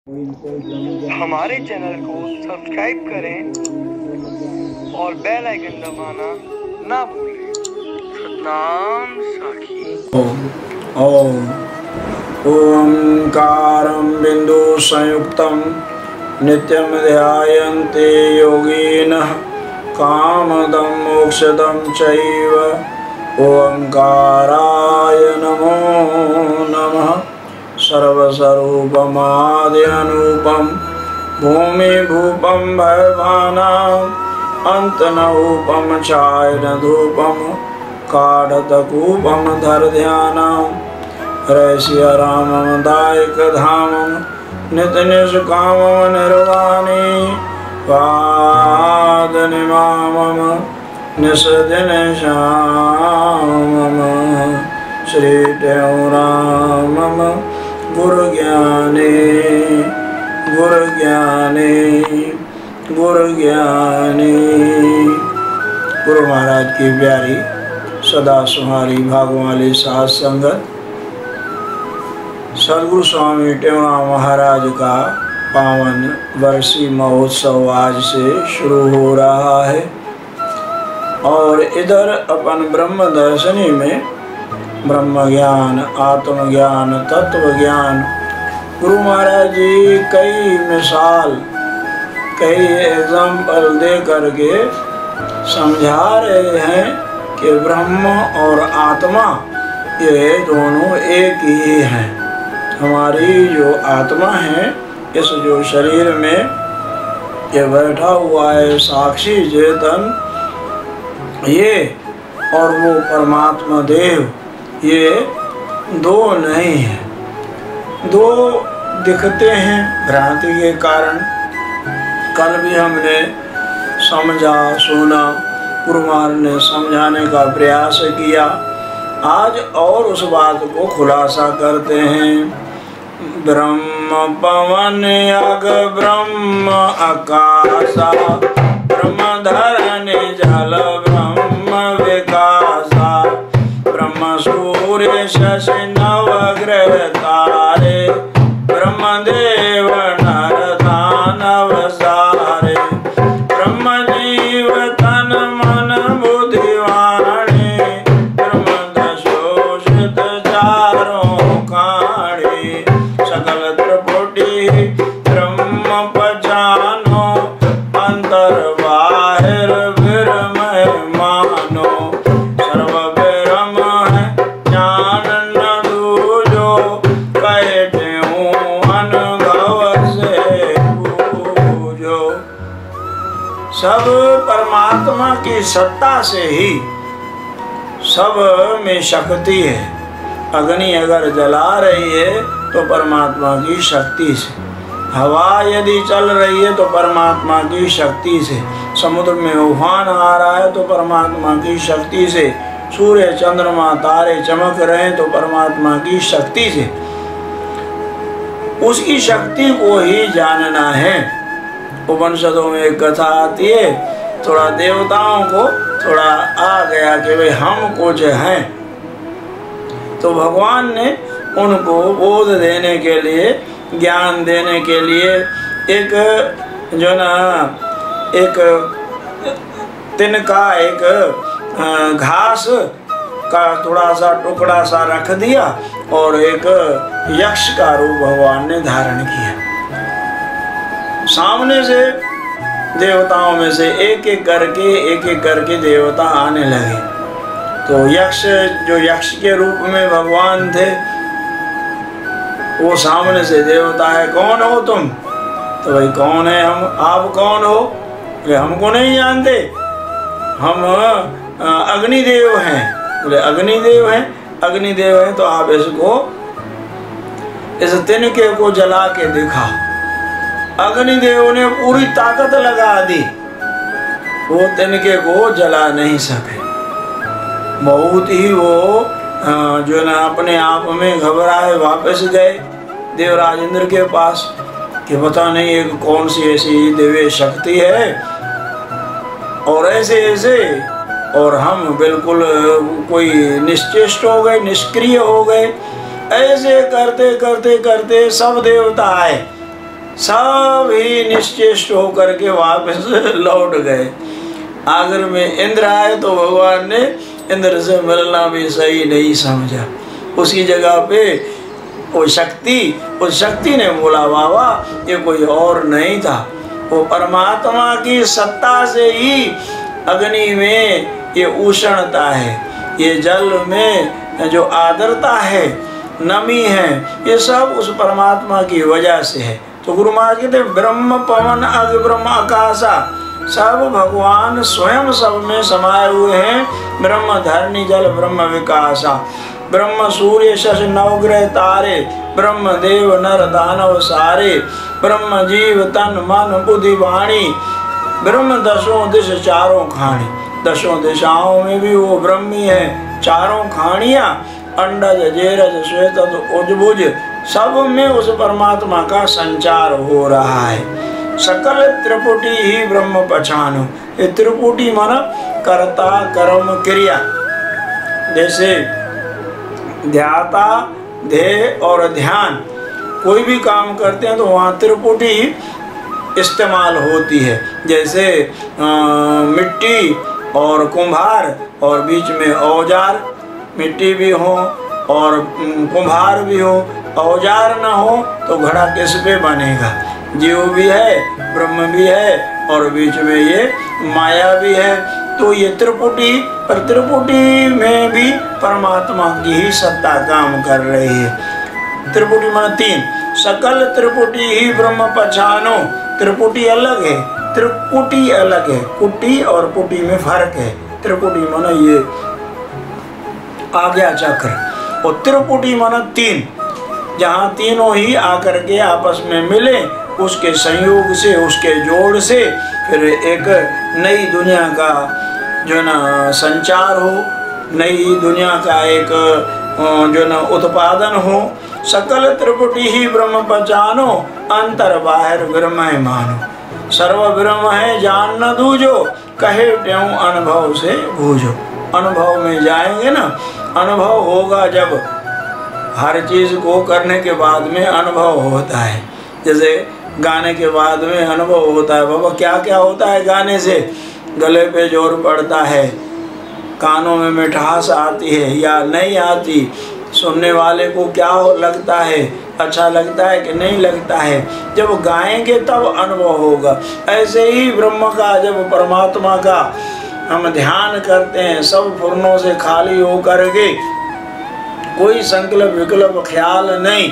हमारे चैनल को सब्सक्राइब करें और बेल आइकन दबाना ना भूलें। सतनाम साखी। ओम ओंकारं बिंदु संयुक्तं नित्यं ध्यायन्ते योगिनः कामदं मोक्षदं चैव। ओंकाराय नमो नमः। सर्वस्वरूपमाद्यनूपं भूमिभूपं भवानाम् अन्तनूपं छायनधूपं काढ़तकूपं धरध्यानम् हरस्य रामं दायकधामं नित्यनिष्कामं निर्वाणी पादनिमामं निषदिनश्यामं श्रीटें रामं गुरुज्ञाने गुरुज्ञाने गुरुज्ञाने। गुरु महाराज की प्यारी सदा सुहारी भागवाली साध संगत, सदगुरु स्वामी टेवरा महाराज का पावन वर्षी महोत्सव आज से शुरू हो रहा है। और इधर अपन ब्रह्म दर्शनी में ब्रह्म ज्ञान, आत्मज्ञान, तत्व ज्ञान गुरु महाराज जी कई मिसाल, कई एग्जाम्पल दे करके समझा रहे हैं कि ब्रह्म और आत्मा ये दोनों एक ही हैं। हमारी जो आत्मा है, इस जो शरीर में ये बैठा हुआ है साक्षी चेतन, ये और वो परमात्मा देव, ये दो नहीं है। दो दिखते हैं भ्रांति के कारण। कल भी हमने समझा सुना, गुरु महाराज ने समझाने का प्रयास किया। आज और उस बात को खुलासा करते हैं। ब्रह्म पवन अग ब्रह्म आकाशा, ब्रह्म धरणी जल ब्रह्म विकासा, ब्रह्म सूर्य शशि नवग्रह तारे, ब्रह्म देव नर दानव सारे, ब्रह्म जीव तन मन बुद्धि वाणी, ब्रह्म दशोषित चारों काणी, सकल त्रिपुटी ब्रह्म पहचानो, अंतर बाहिर विरमय मानो, सर्व ब्रह्म है ज्ञान न दूजो, कहते हूँ अनुभव से बूझो। सब परमात्मा की सत्ता से ही सब में शक्ति है। अग्नि अगर जला रही है तो परमात्मा की शक्ति से, हवा यदि चल रही है तो परमात्मा की शक्ति से, समुद्र में उफान आ रहा है तो परमात्मा की शक्ति से, सूर्य चंद्रमा तारे चमक रहे हैं तो परमात्मा की शक्ति से। उसकी शक्ति को ही जानना है। उपनिषदों में एक कथा आती है, थोड़ा देवताओं को थोड़ा आ गया कि भाई हम कुछ हैं, तो भगवान ने उनको बोध देने के लिए, ज्ञान देने के लिए एक जो ना एक तिनका, एक घास का थोड़ा सा टुकड़ा सा रख दिया और एक यक्ष का रूप भगवान ने धारण किया। सामने से देवताओं में से एक एक करके देवता आने लगे। तो यक्ष, जो यक्ष के रूप में भगवान थे, वो सामने से देवता है, कौन हो तुम? तो भाई कौन है हम? आप कौन हो? बोले हमको नहीं जानते, हम अग्निदेव हैं। बोले अग्निदेव हैं? अग्निदेव हैं तो आप इसको, इस तिनके को जला के दिखाओ। अग्निदेव ने पूरी ताकत लगा दी, वो तिनके को जला नहीं सके। बहुत ही वो जो ना अपने आप में घबराए वापस गए देवराज इंद्र के पास कि पता नहीं एक कौन सी ऐसी दिव्य शक्ति है और ऐसे ऐसे, और हम बिल्कुल कोई निश्चेष्ट हो गए, निष्क्रिय हो गए। ऐसे करते करते करते सब देवता आए सब ही निश्चेष्ट होकर के वापस लौट गए। आखिर में इंद्र आए तो भगवान ने इंद्र से मिलना भी सही नहीं समझा। उसकी जगह पे उस शक्ति ने बोला बाबा ये कोई और नहीं था, वो परमात्मा की सत्ता से ही अग्नि में ये उष्णता है, ये जल में जो आर्द्रता है, नमी है, ये सब उस परमात्मा की वजह से है। तो गुरु महाराज कहते ब्रह्म पवन अग्नि ब्रह्म आकाशा, सब भगवान स्वयं सब में समाये हुए हैं। ब्रह्म धरणी जल ब्रह्म विकासा, ब्रह्म सूर्य शश नवग्रह तारे, ब्रह्म देव नर दानव सारे, ब्रह्म जीव तन मन बुद्धि वाणी, ब्रह्म दशों दिश चारों खाणी। दशों दिशाओं में भी वो ब्रह्मी है, चारों खाणियां अंडज जेरज श्वेत उजबुज, सब में उस परमात्मा का संचार हो रहा है। सकल त्रिपुटी ही ब्रह्म पहचानो। ये त्रिपुटी माना कर्ता कर्म क्रिया, जैसे ध्याता ध्येय और ध्यान, कोई भी काम करते हैं तो वहाँ त्रिपुटी इस्तेमाल होती है। जैसे मिट्टी और कुम्हार और बीच में औजार, मिट्टी भी हो और कुम्हार भी हो, औजार न हो तो घड़ा किस पे बनेगा। जीव भी है, ब्रह्म भी है और बीच में ये माया भी है। तो ये त्रिपुटी, पर त्रिपुटी में भी परमात्मा की ही सत्ता काम कर रही है। त्रिपुटी माने तीन, सकल त्रिपुटी ही ब्रह्म पहचानो। त्रिपुटी अलग है, त्रिपुटी अलग है, कुटी और पुटी में फर्क है। त्रिपुटी माना ये आज्ञा चक्र, और त्रिपुटी माना तीन, जहाँ तीनों ही आकर के आपस में मिले, उसके संयोग से, उसके जोड़ से फिर एक नई दुनिया का जो ना संचार हो, नई दुनिया का एक जो ना उत्पादन हो। सकल त्रिपुटी ही ब्रह्म पहचानो, अंतर बाहर ब्रह्म मानो। सर्व ब्रह्म है जान न दूजो, कहे त्यों अनुभव से बूझो। अनुभव में जाएंगे ना, अनुभव होगा जब हर चीज को करने के बाद में अनुभव होता है। जैसे गाने के बाद में अनुभव होता है। बाबा क्या क्या होता है गाने से? गले पे जोर पड़ता है, कानों में मिठास आती है या नहीं आती, सुनने वाले को क्या लगता है, अच्छा लगता है कि नहीं लगता है। जब गाएंगे तब अनुभव होगा। ऐसे ही ब्रह्म का, जब परमात्मा का हम ध्यान करते हैं, सब फुर्नों से खाली होकर के, कोई संकल्प विकल्प ख्याल नहीं,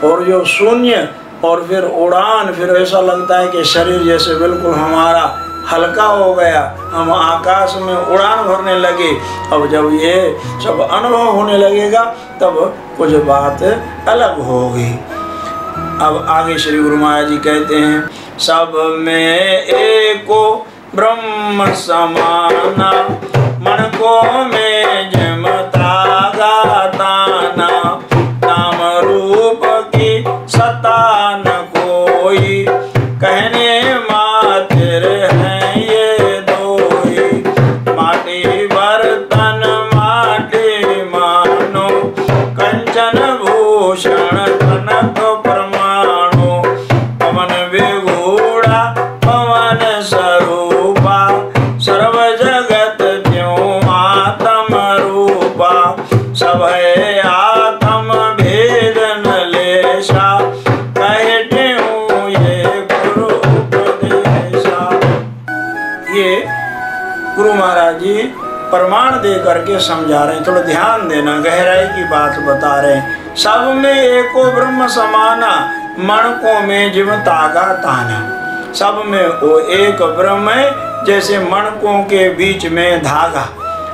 और जो शून्य और फिर उड़ान, फिर ऐसा लगता है कि शरीर जैसे बिल्कुल हमारा हल्का हो गया, हम आकाश में उड़ान भरने लगे। अब जब ये सब अनुभव होने लगेगा तब कुछ बात अलग होगी। अब आगे श्री गुरु महाराज जी कहते हैं, सब में एको ब्रह्म समाना, मन को में जम तागा ताना, नाम रूप की सत्ता न कोई, कहने मात्र है ये दोई। माटी बर्तन माटी मानो, कंचन भूषण कनक परमाणु, पवन विगूढ़ा पवन स्वरूपा, सर्व जगत त्यों आत्म रूपा, सब है आत्म भेद न लेशा, कहते हूँ ये गुरु उपदेशा। ये गुरु महाराज जी प्रमाण दे करके समझा रहे हैं। थोड़ा ध्यान देना, गहराई की बात बता रहे हैं। सब में एको ब्रह्म समाना, मणकों में जिव तागा ताना। सब में वो एक ब्रह्म है, जैसे मणकों के बीच में धागा।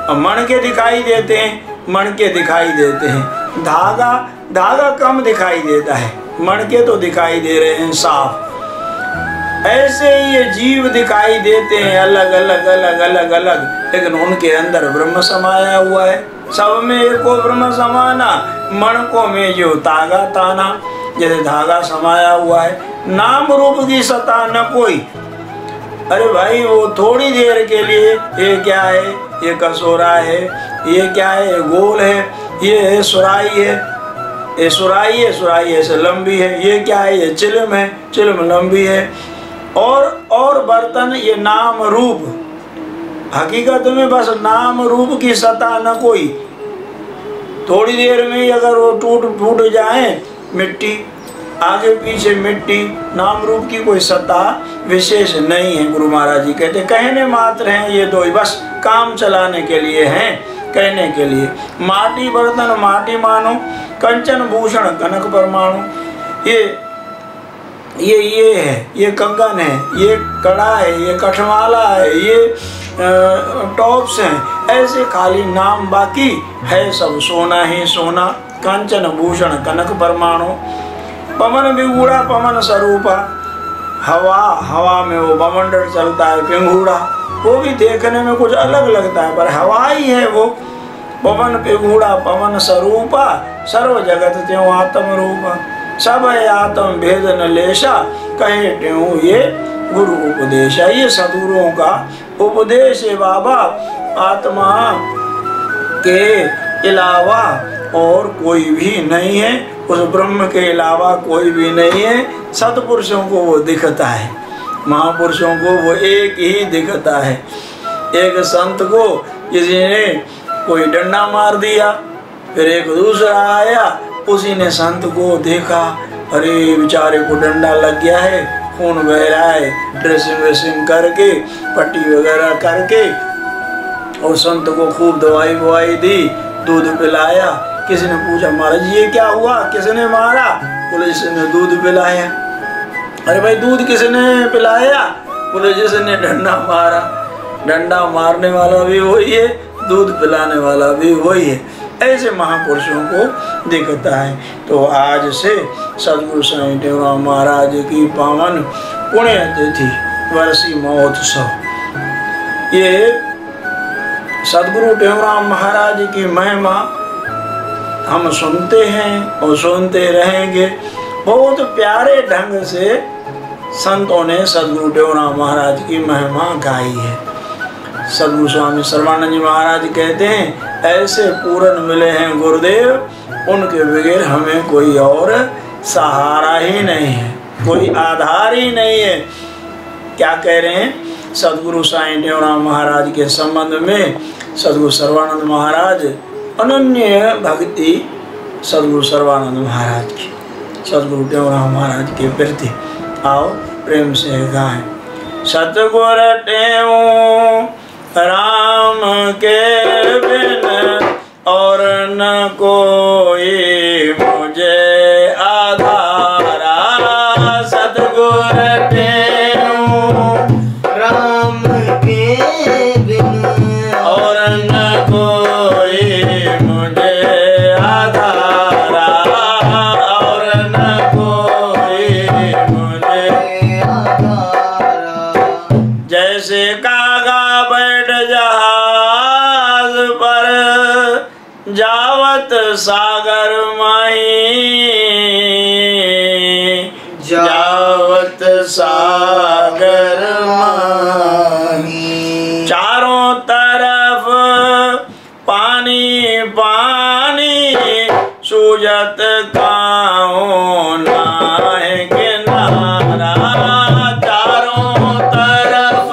और मणके दिखाई देते हैं, मणके दिखाई देते हैं, धागा धागा कम दिखाई देता है, मणके तो दिखाई दे रहे हैं साफ। ऐसे ही ये जीव दिखाई देते हैं अलग अलग अलग अलग अलग, लेकिन उनके अंदर ब्रह्म समाया हुआ है। सब में एको ब्रह्म समाना, मणकों में जो तागा ताना, जैसे धागा समाया हुआ है। नाम रूप की सत्ता न कोई। अरे भाई वो थोड़ी देर के लिए, ये क्या है, ये कसोरा है, ये क्या है, ये गोल है, ये सुराई है, ये सुराही ऐसे लंबी है, ये क्या है, ये चिलम है, चिलम लंबी है। और बर्तन ये नाम रूप, हकीकत में बस नाम रूप की सतह न कोई। थोड़ी देर में ही अगर वो टूट फूट जाए, मिट्टी आगे पीछे मिट्टी, नाम रूप की कोई सत्ता विशेष नहीं है। गुरु महाराज जी कहते कहने मात्र हैं ये दो ही, बस काम चलाने के लिए हैं, कहने के लिए। माटी बर्तन माटी मानो, कंचन भूषण कनक परमाणु। ये है, ये कंगन है, ये कड़ा है, ये कठमाला है, ये टॉप्स हैं, ऐसे खाली नाम, बाकी है सब सोना ही सोना। कंचन भूषण कनक परमाणु। पवन बिगुड़ा पवन स्वरूपा, हवा में वो बमंडल चलता है पिंगुड़ा, वो भी देखने में कुछ अलग लगता है पर हवा ही है वो। पवन पिंगुड़ा पवन स्वरूपा, सर्व जगत त्यों आत्म रूपा। सब है आत्म भेद न लेशा, कहे त्यों ये गुरु उपदेशा। ये सदगुरुओं का उपदेश है बाबा, आत्मा के अलावा और कोई भी नहीं है, उस ब्रह्म के अलावा कोई भी नहीं है। सतपुरुषों को वो दिखता है, महापुरुषों को वो एक ही दिखता है। एक संत को किसी ने कोई डंडा मार दिया, फिर एक दूसरा आया, उसी ने संत को देखा, अरे बेचारे को डंडा लग गया है, खून बह रहा है, ड्रेसिंग वेसिंग करके पट्टी वगैरह करके, और संत को खूब दवाई ववाई दी, दूध पिलाया। किसी ने पूछा महाराज ये क्या हुआ, किसने मारा? बोले जिसने दूध पिलाया। अरे भाई दूध किसने पिलाया? बोले जिसने डंडा मारा। डंडा मारने वाला भी वही है, दूध पिलाने वाला भी वही है। ऐसे महापुरुषों को दिखता है। तो आज से सदगुरु स्वामी टेवराम महाराज की पावन पुण्यतिथि वर्षी महोत्सव, ये सदगुरु टेवराम महाराज की महिमा हम सुनते हैं और सुनते रहेंगे। बहुत प्यारे ढंग से संतों ने सदगुरु टेवराम महाराज की महिमा गाई है। सदगुरु स्वामी सर्वानंद जी महाराज कहते हैं ऐसे पूर्ण मिले हैं गुरुदेव, उनके बगैर हमें कोई और सहारा ही नहीं है, कोई आधार ही नहीं है। क्या कह रहे हैं? सदगुरु साईं टेवराम महाराज के संबंध में सदगुरु सर्वानंद महाराज अनन्य भक्ति सदगुरु सर्वानंद महाराज की, सदगुरु टेवराम महाराज के प्रति आओ प्रेम से गाएं। सतगुरु टेऊ राम के बिन और न कोई मुझे आधारा। सतगुरु टेऊ राम के बिन और न कोई मुझे आधारा, और न कोई मुझे आधारा। जैसे कागा बैठ जहाज पर जावत सागर माही, जावत सागर माही। चारों तरफ पानी पानी सूजत काओ नाहे किनारा। चारों तरफ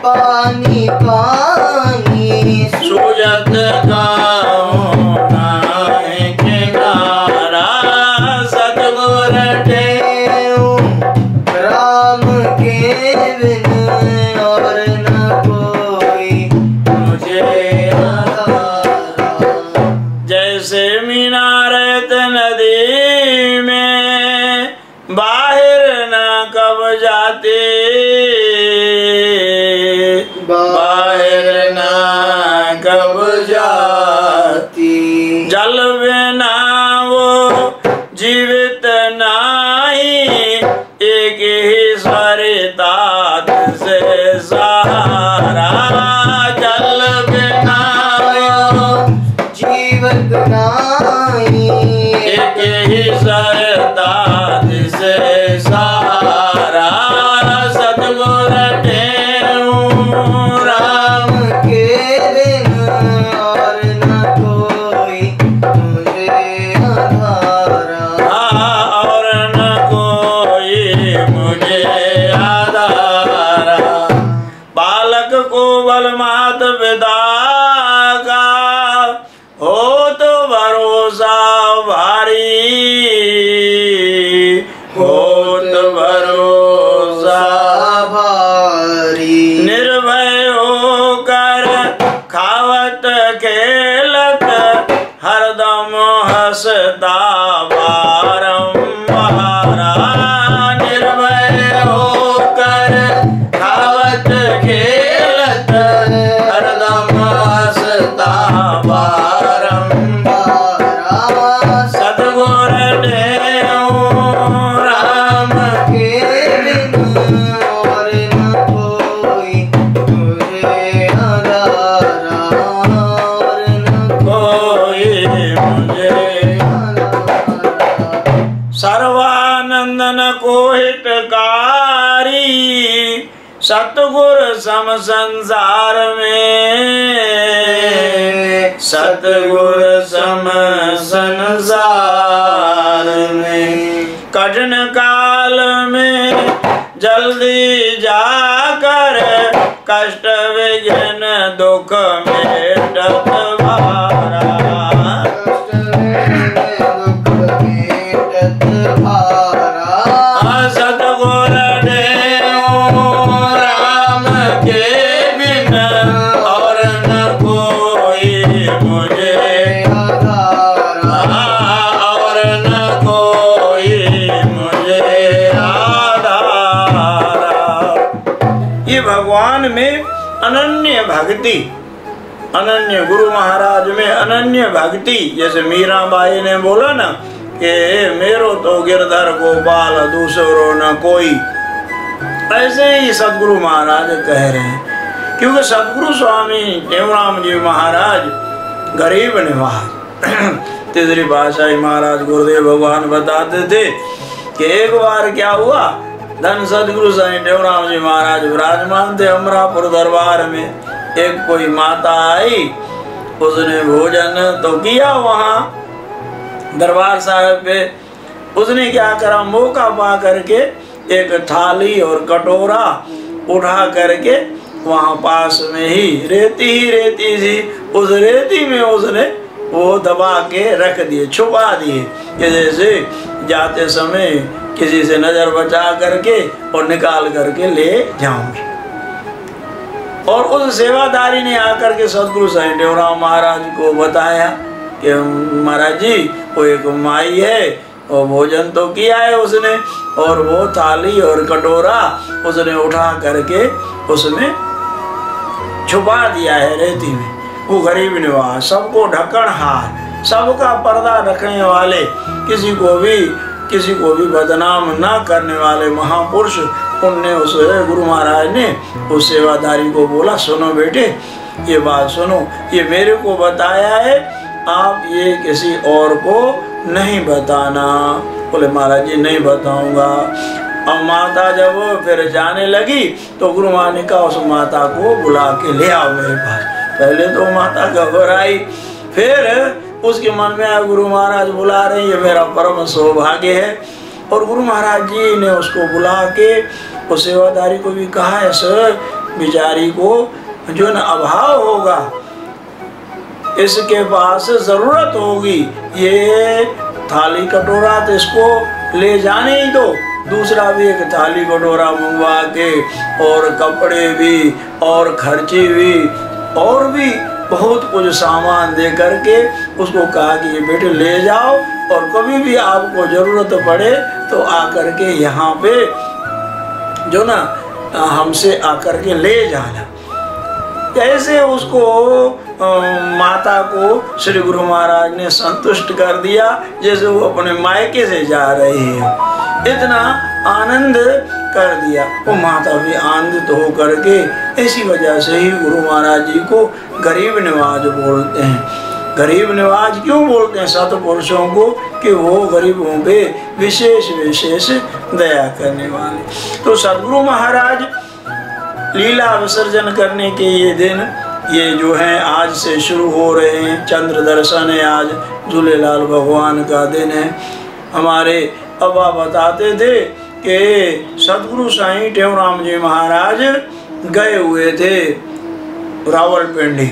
पानी पानी सूजत काओ नाहे किनारा। सतगुरु टेऊ राम के बिन और न कोई मुझे आधारा। जैसे मीनारत नदी में बाहर न कब जाते, बाहर न कब जाती। जल बिना वो जीवित नाही, एक ही सरिता से सहारा। जल बिना जीवत नाई एक ही सरिता से सहारा। सतगुरु टेऊ राम के बिन और न कोई मुझे होत भरोसा भारी। निर्भय होकर खावत खेलत हरदम हंसता बारंबारा। निर्भय होकर खावत खेलत हरदम हंसता बारंबारा। सतगुर देव राम के बिन और न कोई तुझे आधारा और न कोई मुझे सर्वानंदन को हितकारी। सतगुर सम संसार में सतगुर सम संसार में। कठिन काल में जल्दी जाकर कष्ट विघ्न दुख मेटत भारा। सतगुर देव राम के बिन और न कोई मुझे और न कोई मुझे आधारा। ये भगवान में अनन्य भक्ति, अनन्य गुरु महाराज में अनन्य भक्ति। जैसे मीराबाई ने बोला ना कि मेरो तो गिरधर गोपाल दूसरो न कोई, ऐसे ही सदगुरु महाराज कह रहे हैं। क्योंकि सदगुरु स्वामी देवराम जी महाराज गरीब निवास तीसरी पातशाही महाराज गुरुदेव भगवान बताते थे कि एक बार क्या हुआ, धन सदगुरु साईं देवराम जी महाराज विराजमान थे अमरापुर दरबार में। एक कोई माता आई, उसने भोजन तो किया वहाँ दरबार साहब पे। उसने क्या करा, मौका पा करके एक थाली और कटोरा उठा करके वहाँ पास में ही रेती थी, उस रेती में उसने वो दबा के रख दिए, छुपा दिए कि जैसे जाते समय किसी से नजर बचा करके और निकाल करके ले जाऊंगी। और उस सेवादारी ने आकर के सदगुरु साईं देवराम महाराज को बताया कि महाराज जी वो एक माई है और भोजन तो किया है उसने, और वो थाली और कटोरा उसने उठा करके उसमें छुपा दिया है रेती में। वो गरीब निवास, सबको ढक्कन हार, सबका पर्दा रखने वाले, किसी को भी बदनाम ना करने वाले महापुरुष। उनने उस गुरु महाराज ने उस सेवादारी को बोला, सुनो बेटे ये बात सुनो, ये मेरे को बताया है, आप ये किसी और को नहीं बताना। बोले महाराज जी नहीं बताऊंगा। अब माता जब फिर जाने लगी तो गुरु महाराज ने कहा उस माता को बुला के ले आओ मेरे पास। पहले तो माता घबराई, फिर उसके मन में आया गुरु महाराज बुला रहे, ये मेरा परम सौभाग्य है। और गुरु महाराज जी ने उसको बुला के उस सेवादारी को भी कहा है, सर बेचारी को जो न अभाव होगा, इसके पास जरूरत होगी, ये थाली कटोरा तो इसको ले जाने ही दो, दूसरा भी एक थाली कटोरा मंगवा के और कपड़े भी और खर्चे भी और भी बहुत कुछ सामान दे करके उसको कहा कि ये बेटे ले जाओ, और कभी भी आपको जरूरत पड़े तो आकर के यहाँ पे जो ना हमसे आकर के ले जाना। कैसे उसको माता को श्री गुरु महाराज ने संतुष्ट कर दिया जैसे वो अपने मायके से जा रही है, इतना आनंद कर दिया। वो माता भी आनंदित हो करके, इसी वजह से ही गुरु महाराज जी को गरीब निवाज बोलते हैं। गरीब निवाज क्यों बोलते हैं सतपुरुषों को? कि वो गरीबों पे विशेष दया करने वाले। तो सदगुरु महाराज लीला विसर्जन करने के ये दिन, ये जो है आज से शुरू हो रहे हैं। चंद्र दर्शन है, आज झूलेलाल भगवान का दिन है। हमारे अब्बा बताते थे कि सदगुरु साईं टेवराम जी महाराज गए हुए थे रावलपिंडी,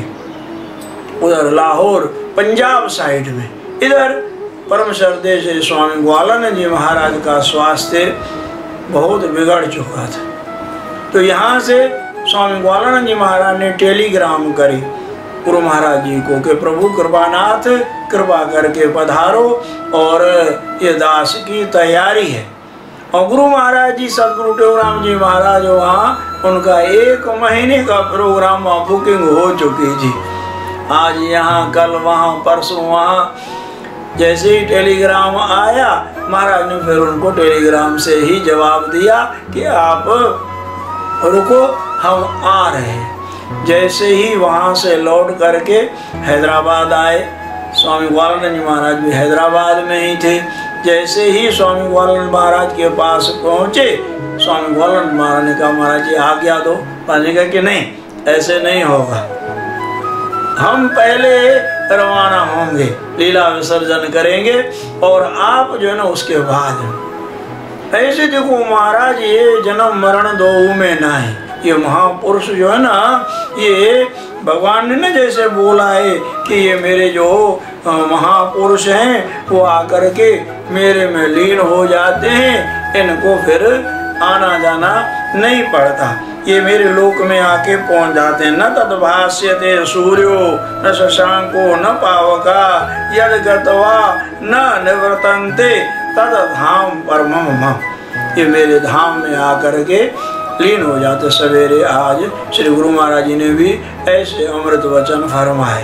उधर लाहौर पंजाब साइड में। इधर परम श्रद्धेय से स्वामी ग्वालानंद जी महाराज का स्वास्थ्य बहुत बिगड़ चुका था। तो यहाँ से स्वामी ग्वालानंद जी महाराज ने टेलीग्राम करी गुरु महाराज जी को कि प्रभु कृपानाथ कृपा करके पधारो और ये दास की तैयारी है। और गुरु महाराज जी सदगुरु टेऊराम जी महाराज वहाँ उनका 1 महीने का प्रोग्राम बुकिंग हो चुकी थी। आज यहाँ कल वहाँ परसों वहाँ। जैसे ही टेलीग्राम आया महाराज ने फिर उनको टेलीग्राम से ही जवाब दिया कि आप रुको हम आ रहे हैं। जैसे ही वहाँ से लौट करके हैदराबाद आए, स्वामी ग्वालानंद जी महाराज भी हैदराबाद में ही थे। जैसे ही स्वामी ग्वालानंद महाराज के पास पहुँचे, स्वामी ग्वालानंद महाराज ने कहा महाराज जी आज्ञा दो। महाराज ने कहा कि नहीं, ऐसे नहीं होगा, हम पहले रवाना होंगे, लीला विसर्जन करेंगे और आप जो है ना उसके बाद। ऐसे देखो महाराज ये जन्म मरण दो में ना है। ये महापुरुष जो है ना, ये भगवान ने ना जैसे बोला है कि ये मेरे जो महापुरुष हैं वो आकर के मेरे में लीन हो जाते हैं, इनको फिर आना जाना नहीं पड़ता, ये मेरे लोक में आके पहुंच जाते हैं। न तद्भास्यते सूर्यो न शशांको न पावका यद गत्वा न निवर्तन्ते तद धाम परमम मम। ये मेरे धाम में आकर के लीन हो जाते। सवेरे आज श्री गुरु महाराज जी ने भी ऐसे अमृत वचन फरमाए।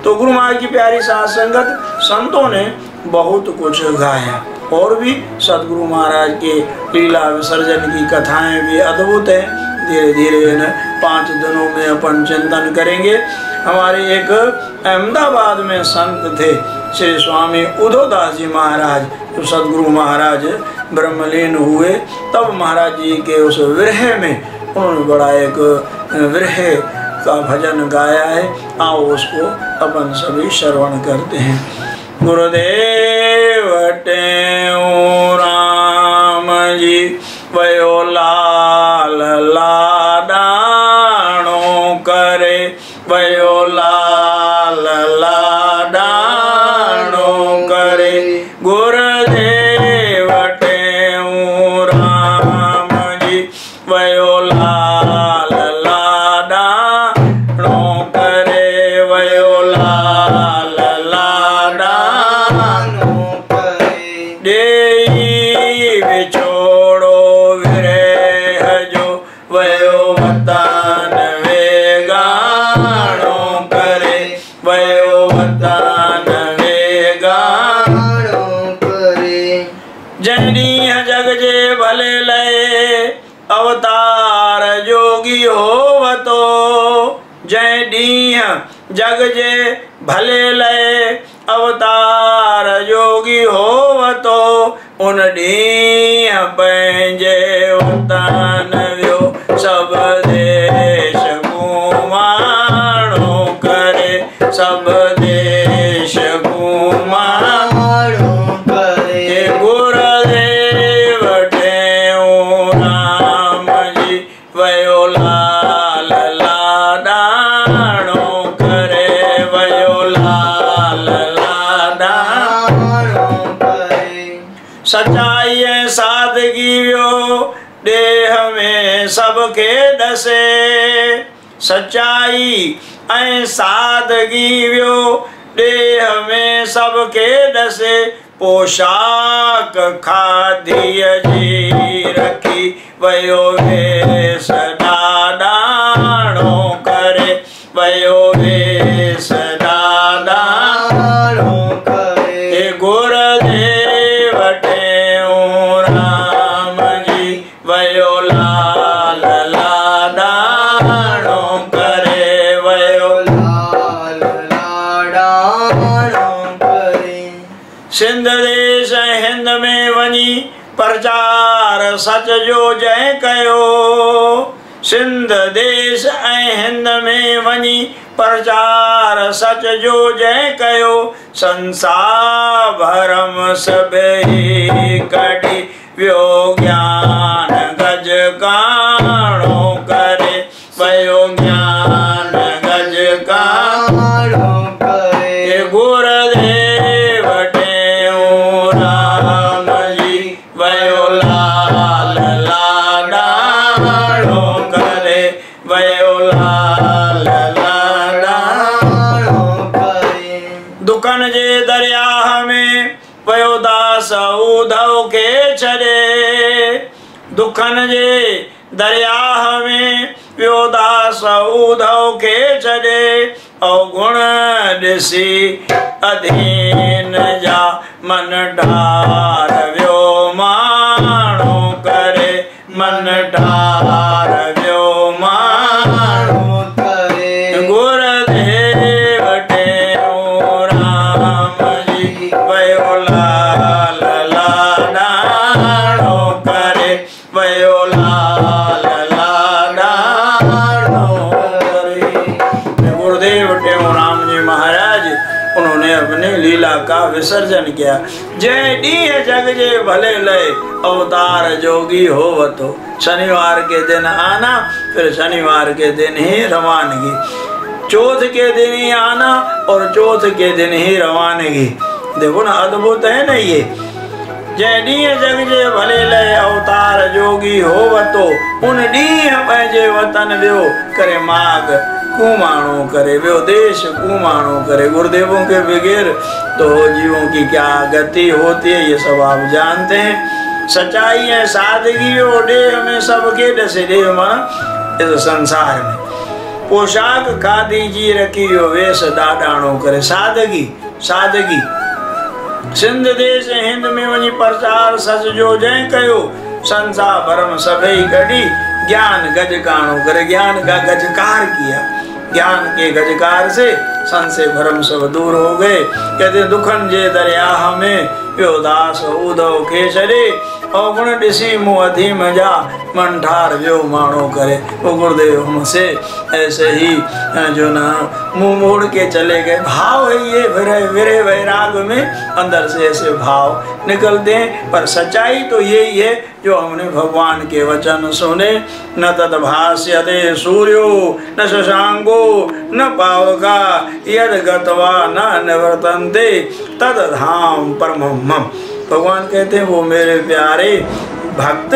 तो गुरु महाराज की प्यारी साथ संगत, संतों ने बहुत कुछ गाया और भी सदगुरु महाराज के लीला विसर्जन की कथाएं भी अद्भुत हैं। धीरे धीरे इन 5 दिनों में अपन चिंतन करेंगे। हमारे एक अहमदाबाद में संत थे श्री स्वामी उदोदास जी महाराज, तो सदगुरु महाराज ब्रह्मलीन हुए तब महाराज जी के उस विरह में उन्होंने बड़ा एक विरह का भजन गाया है। आओ उसको अपन सभी श्रवण करते हैं। गुरुदेव टेऊराम जी वयो लाल लाडाणो करे, वयो लाल लाडाणो करे। गुरुदेव टेऊराम जी वयो लाल लाडाणो करे, वयो लाल लाडाणो करे। देई बिछोड़ो विरह जो वयो वतन वेगाणो करे, वयो वतन वेगाणो करे। जनीह जग जे भले लय अवतार जोगी होवतो, जय डीह जग जे भले लय अवतार जोगी होवतो, उन डीह पंहिंजे वतन वियो सब देश घुमाणो करे, सब देश घुमाणो करे। गुरुदेव टेऊराम जी वयो लाल लाडाणो करे, वयो लाल लाडाणो करे। सच्चाई ऐं सादगी वियो देह में सबके दसे, सच्चाई ऐं सादगी वियो देह में सबके दसे। पोशाक खादीअ जी रखी वयो वेश ॾाढाणो करे, वयो वेश ॾाढाणो करे। गुरुदेव टेऊराम जी वयो लाल लाडाणो करे, वयो लाल लाडाणो करे। सिंध देश हिंद में वञी प्रचार सच जो जय कयो, सिंध देश ऐं हिंद में वञी प्रचार सच जो जय कयो। संसार भरम सभई कढी वियो ज्ञान गज काणो करे, वयो ज्ञान गज काणो करे। गुरुदेव टेऊराम दुखन जे दरिया में वियो दास उधव खे छॾे अवगुण ॾिसी अधीन जा मन ठार वियो माण्हू करे मन ठार वियो माण्हू करे गुरुदेव टेऊं राम जी वयो लाल लाडाणो करे वयो लाल लाडाणो करे। गुरुदेव टेऊं राम जी महाराज उन्होंने अपने लीला का विसर्जन किया। जय डीह जग जे भले लय अवतार जोगी होवतो। शनिवार के दिन आना, फिर शनिवार के दिन ही रवानगी, चौथ के दिन ही आना और चौथ के दिन ही रवानगी। देखो ना, अद्भुत है ना ये। जय डीह जग जे भले लय अवतार जोगी होवतो। उन डीह पंहिंजे वतन वियो करे माग कुमाणो करे, वियो देश कुमाणो करे। गुरुदेवों के बगैर तो जीवों की क्या गति होती है, ये सब आप जानते हैं। सच्चाई है सादगी हो डेह में सबके डसे डेह माना इस संसार में। पोशाक खादी जी रखी हो वेश ॾाढाणो करे। सादगी सादगी। सिंध देश हिंद में वही प्रचार सच जो जय कयो। संसार भरम सभई गढ़ी ज्ञान गजकाणो करे। ज्ञान का गजकार किया। ज्ञान के गजकार से संशय भरम सब दूर हो गए। कहते दुखन जे दरिया में वियो दास उधव खे छॾे अवगुण ॾिसी मुँह अधीम जा मन ठार वियो माण्हू करे। वो गुरुदेव हमसे ऐसे ही जो ना मुंह मोड़ के चले गए। भाव है ये विरह वैराग में अंदर से ऐसे भाव निकलते हैं। पर सच्चाई तो यही है जो हमने भगवान के वचन सुने। न तद भास्यते सूर्यो न शशांको न पावका यद गत्वा न निवर्तन्ते तद धाम परमम् मम। भगवान कहते हैं वो मेरे प्यारे भक्त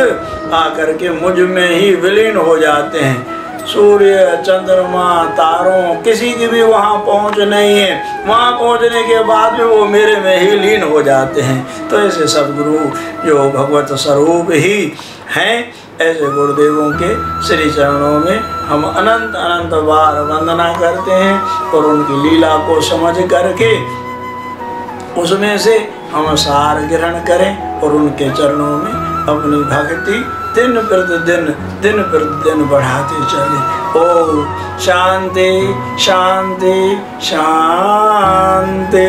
आकर के मुझ में ही विलीन हो जाते हैं। सूर्य चंद्रमा तारों किसी की भी वहाँ पहुँच नहीं है। वहाँ पहुँचने के बाद में वो मेरे में ही लीन हो जाते हैं। तो ऐसे सदगुरु जो भगवत स्वरूप ही हैं, ऐसे गुरुदेवों के श्री चरणों में हम अनंत अनंत बार वंदना करते हैं और उनकी लीला को समझ करके उसमें से हम सार ग्रहण करें और उनके चरणों में अपनी भक्ति दिन प्रतिदिन बढ़ाते चले। ओम शांति शांति शांति।